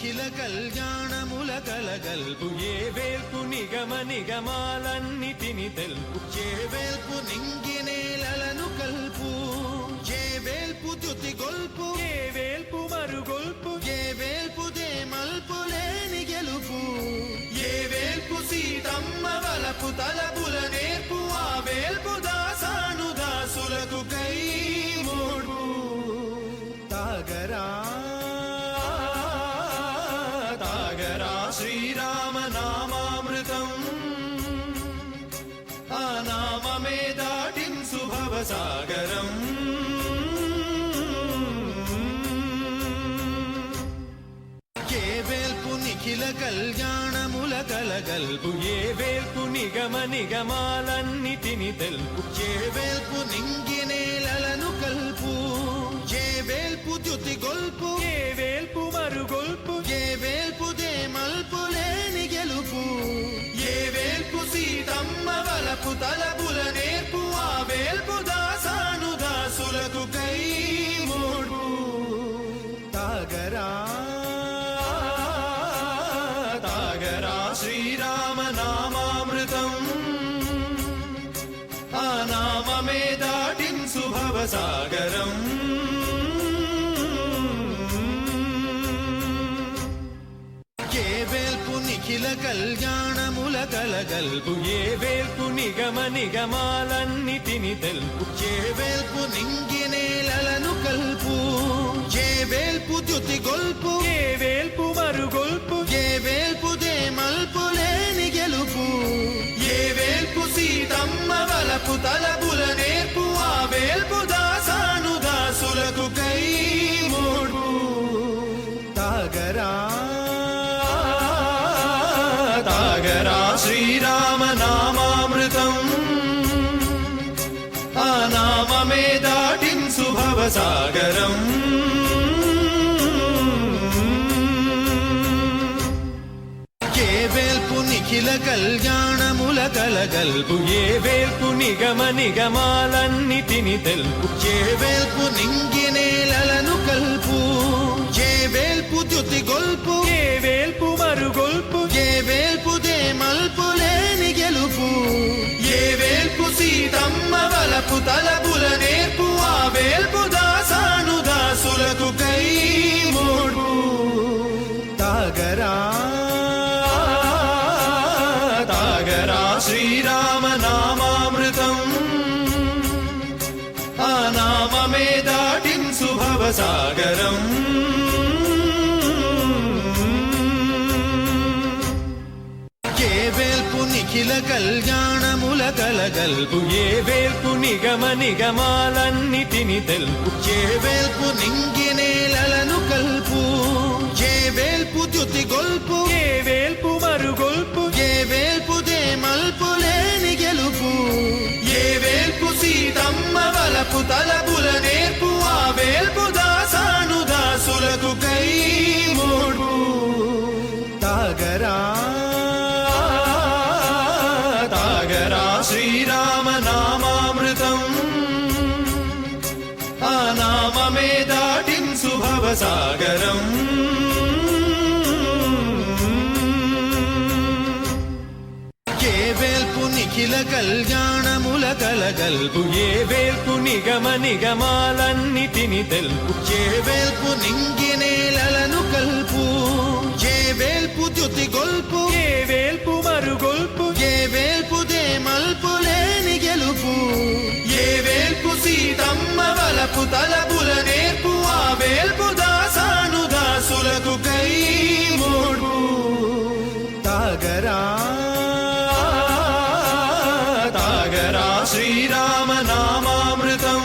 నిఖిల కళ్యాణముల కలగల్పు ఏ వేల్పు నిగమ నిగమాలన్నిటిని తెలుపు ఏ వేల్పు నింగినేలను కల్పు ఏ వేల్పు తుతి గొల్పు ఏ వేల్పు మరుగొల్పు ఏ వేల్పు దే మల్పులేని గెలుపు ఏ వేల్పు సీతమ్మ వలపు తలపుల నేర్పు ఆ వేల్పు దాసాను దాసులకు కై మోడు తాగరా శ్రీరామ నామామృతం ఆ నామమే దాటింసు భవసాగరం ఏ వేల్పు నిఖిల కళ్యాణముల కలగల్పు ఏ వేల్పు నిగమ నిగమాలన్నిటిని తెలుపు ఏ వేల్పు నింగినేలను కల్పు ఏ వేల్పు తుతి గొల్పు ఏ వేల్పు మరుగొల్పు ఏ వేల్పు దే మల్పులేని గెలుపు ఏ వేల్పు సీతమ్మ వలపు తలపుల నేర్పు ఆ వేల్పు దాసాను దాసులకు కై మోడు తాగరా తాగరా శ్రీరామ నామామృతం ఆ నామమే దాటింసు భవసాగరం నిఖిల కళ్యాణముల కలగల్పు ఏ వేల్పు నిగమ నిగమాలన్నిటిని తెలుపు ఏ వేల్పు నింగినేలను కల్పు ఏ వేల్పు తుతి గొల్పు ఏ వేల్పు మరుగొల్పు ఏ వేల్పు దే మల్పులేని గెలుపు ఏ వేల్పు సీతమ్మ వలపు తలపుల నేర్పు ఆ వేల్పు దాసాను దాసులకు కై మోడు తాగరా తాగరా శ్రీరామ నామామృతం ఆ నామమే దాటింసు భవసాగరం ఏ వేల్పు నిఖిల కళ్యాణముల కలగల్పు ఏ వేల్పు నిగమ నిగమాలన్నిటిని తెలుపు ఏ వేల్పు నింగినేలను కల్పు ఏ వేల్పు తుతి గొల్పు ఏ వేల్పు మరుగొల్పు ఏ వేల్పు దే మల్పులేని గెలుపు ఏ వేల్పు సీతమ్మ వలపు తలపుల నేర్పు ఆ వేల్పు దాసాను దాసులకు కై మోడు తాగరా తాగరా శ్రీరామ నామామృతం ఆ నామమే దాటింసు భవసాగరం నిఖిల కళ్యాణముల కలగల్పు ఏ వేల్పు నిగమ నిగమాలన్నిటిని తెలుపు ఏ వేల్పు నింగినేలను కల్పు ఏ వేల్పు తుతి గొల్పు ఏ వేల్పు మరుగొల్పు ఏ వేల్పు దే మల్పులేని గెలుపు ఏ వేల్పు సీతమ్మ వలపు తలపుల నేర్పు ఆ వేల్పు దాసాను దాసులకు కై మోడు తాగరా తాగరా శ్రీరామ నామామృతం ఆ నామమే దాటింసు భవసాగరం ఏ వేల్పు నిఖిల కళ్యాణముల కలగల్పు ఏ వేల్పు నిగమ నిగమాలన్నిటిని తెలుపు ఏ వేల్పు నింగినేలను కల్పు ఏ వేల్పు తుతి గొల్పు ఏ వేల్పు మరుగొల్పు ఏ వేల్పు దే మల్పులేని గెలుపు ఏ వేల్పు సీతమ్మ వలపు తలపుల నేర్పు ఆ వేల్పు దాసాను దాసులకు కై మోడు తాగరా తాగరా శ్రీరామ నామామృతం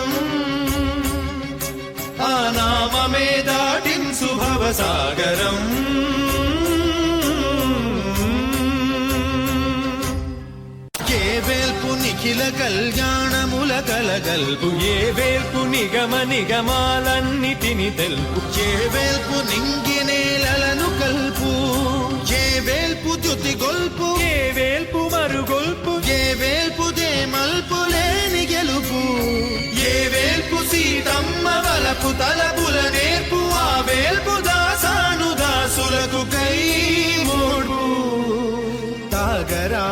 ఆ నామమే దాటింసు భవసాగరం నిఖిల కళ్యాణముల కలగల్పు ఏ వేల్పు నిగమ నిగమాలన్నిటిని తెలుపు ఏ వేల్పు నింగినేలను కల్పు ఏ వేల్పు తుతి గొల్పు ఏ వేల్పు మరుగొల్పు ఏ వేల్పు దే మల్పులేని గెలుపు ఏ వేల్పు సీతమ్మ వలపు తలపుల నేర్పు ఆ వేల్పు దాసాను దాసులకు బతుకై మోడు తాగరా